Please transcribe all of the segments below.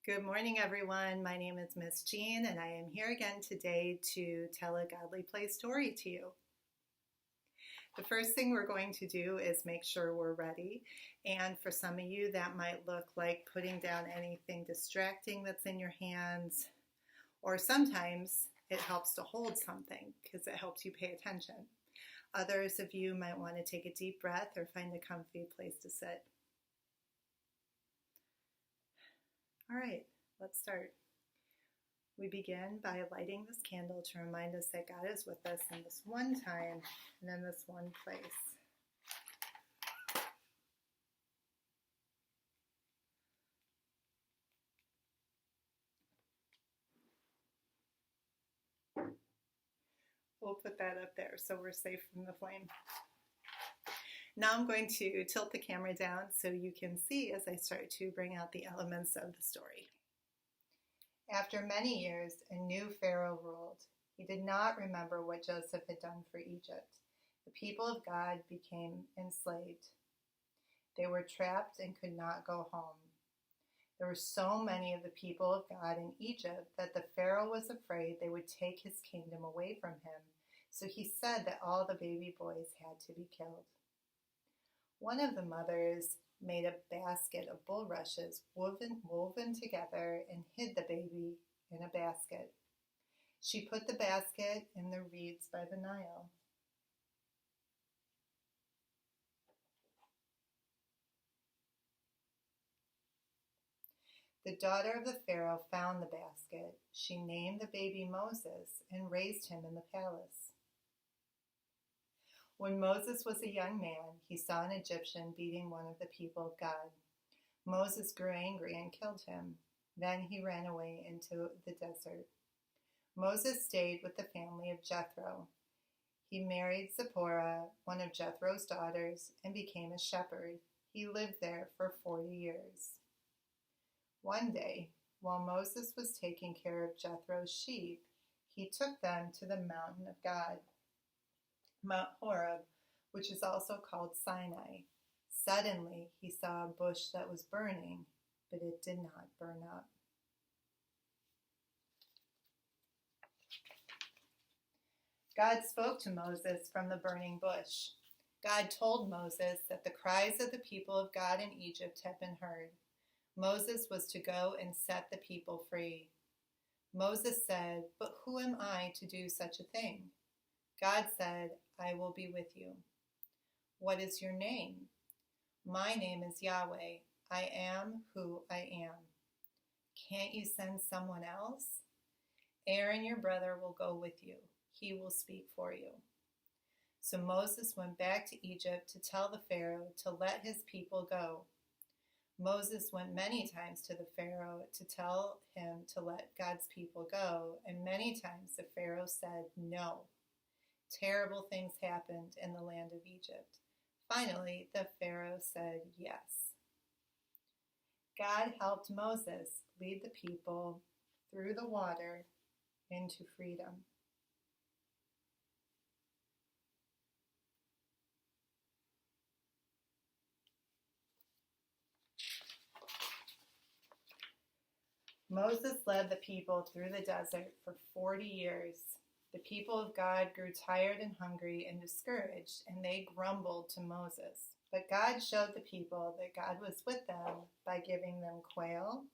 Good morning, everyone. My name is Miss Jean, and I am here again today to tell a Godly Play story to you. The first thing we're going to do is make sure we're ready. And for some of you, that might look like putting down anything distracting that's in your hands, or sometimes it helps to hold something because it helps you pay attention. Others of you might want to take a deep breath or find a comfy place to sit. All right, let's start. We begin by lighting this candle to remind us that God is with us in this one time and in this one place. We'll put that up there so we're safe from the flame. Now I'm going to tilt the camera down so you can see as I start to bring out the elements of the story. After many years, a new Pharaoh ruled. He did not remember what Joseph had done for Egypt. The people of God became enslaved. They were trapped and could not go home. There were so many of the people of God in Egypt that the Pharaoh was afraid they would take his kingdom away from him. So he said that all the baby boys had to be killed. One of the mothers made a basket of bulrushes woven together and hid the baby in a basket. She put the basket in the reeds by the Nile. The daughter of the Pharaoh found the basket. She named the baby Moses and raised him in the palace. When Moses was a young man, he saw an Egyptian beating one of the people of God. Moses grew angry and killed him. Then he ran away into the desert. Moses stayed with the family of Jethro. He married Zipporah, one of Jethro's daughters, and became a shepherd. He lived there for 40 years. One day, while Moses was taking care of Jethro's sheep, he took them to the mountain of God, Mount Horeb, which is also called Sinai. Suddenly, he saw a bush that was burning, but it did not burn up. God spoke to Moses from the burning bush. God told Moses that the cries of the people of God in Egypt had been heard. Moses was to go and set the people free. Moses said, "But who am I to do such a thing?" God said, "I will be with you." "What is your name?" "My name is Yahweh. I am who I am." "Can't you send someone else?" "Aaron, your brother, will go with you. He will speak for you." So Moses went back to Egypt to tell the Pharaoh to let his people go. Moses went many times to the Pharaoh to tell him to let God's people go, and many times the Pharaoh said no. Terrible things happened in the land of Egypt. Finally, the Pharaoh said yes. God helped Moses lead the people through the water into freedom. Moses led the people through the desert for 40 years. The people of God grew tired and hungry and discouraged, and they grumbled to Moses. But God showed the people that God was with them by giving them quail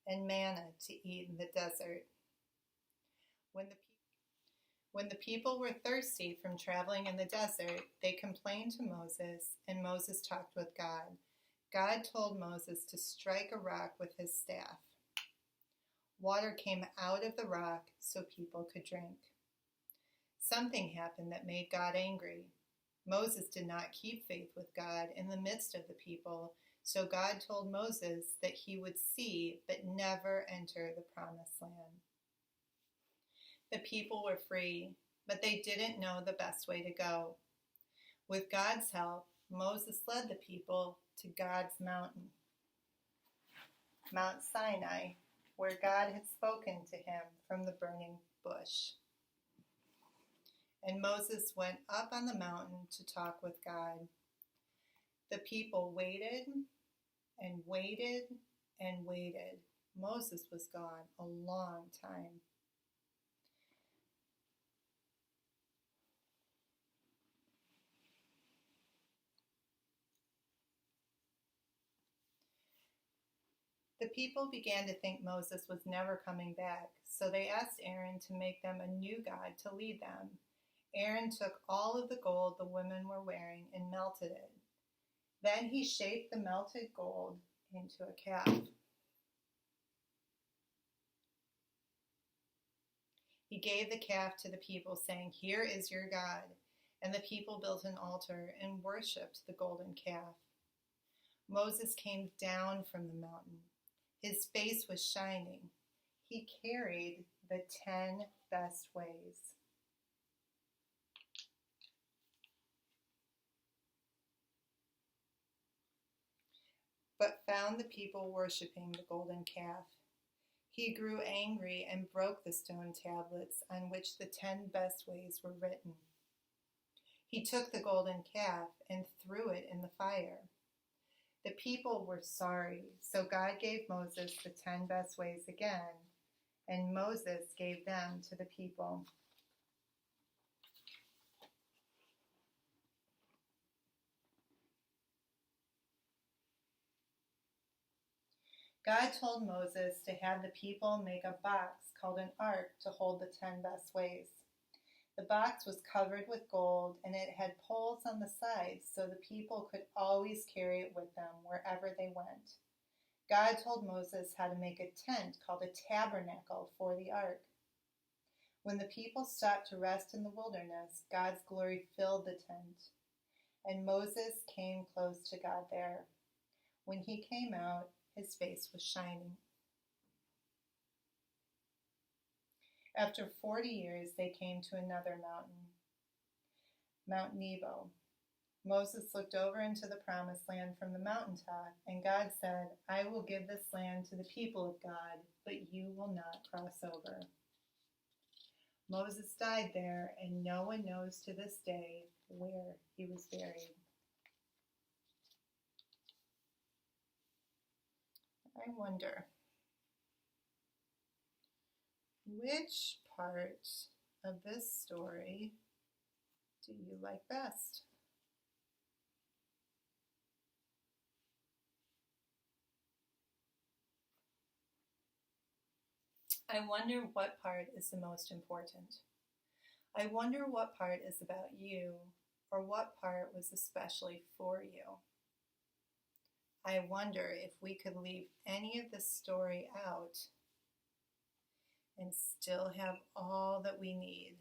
and manna to eat in the desert. When the people were thirsty from traveling in the desert, they complained to Moses, and Moses talked with God. God told Moses to strike a rock with his staff. Water came out of the rock so people could drink. Something happened that made God angry. Moses did not keep faith with God in the midst of the people, so God told Moses that he would see but never enter the promised land. The people were free, but they didn't know the best way to go. With God's help, Moses led the people to God's mountain, Mount Sinai, where God had spoken to him from the burning bush. And Moses went up on the mountain to talk with God. The people waited and waited and waited. Moses was gone a long time. The people began to think Moses was never coming back, so they asked Aaron to make them a new god to lead them. Aaron took all of the gold the women were wearing and melted it. Then he shaped the melted gold into a calf. He gave the calf to the people, saying, "Here is your God." And the people built an altar and worshipped the golden calf. Moses came down from the mountain. His face was shining. He carried the 10 best ways. But found the people worshiping the golden calf. He grew angry and broke the stone tablets on which the 10 best ways were written. He took the golden calf and threw it in the fire. The people were sorry, so God gave Moses the 10 best ways again, and Moses gave them to the people. God told Moses to have the people make a box called an ark to hold the 10 best ways. The box was covered with gold, and it had poles on the sides so the people could always carry it with them wherever they went. God told Moses how to make a tent called a tabernacle for the ark. When the people stopped to rest in the wilderness, God's glory filled the tent, and Moses came close to God there. When he came out, his face was shining. After 40 years, they came to another mountain, Mount Nebo. Moses looked over into the promised land from the mountaintop, and God said, "I will give this land to the people of God, but you will not cross over." Moses died there, and no one knows to this day where he was buried. I wonder, which part of this story do you like best? I wonder what part is the most important. I wonder what part is about you, or what part was especially for you. I wonder if we could leave any of this story out and still have all that we need.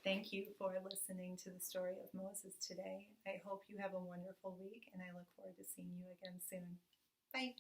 Thank you for listening to the story of Moses today. I hope you have a wonderful week, and I look forward to seeing you again soon. Bye.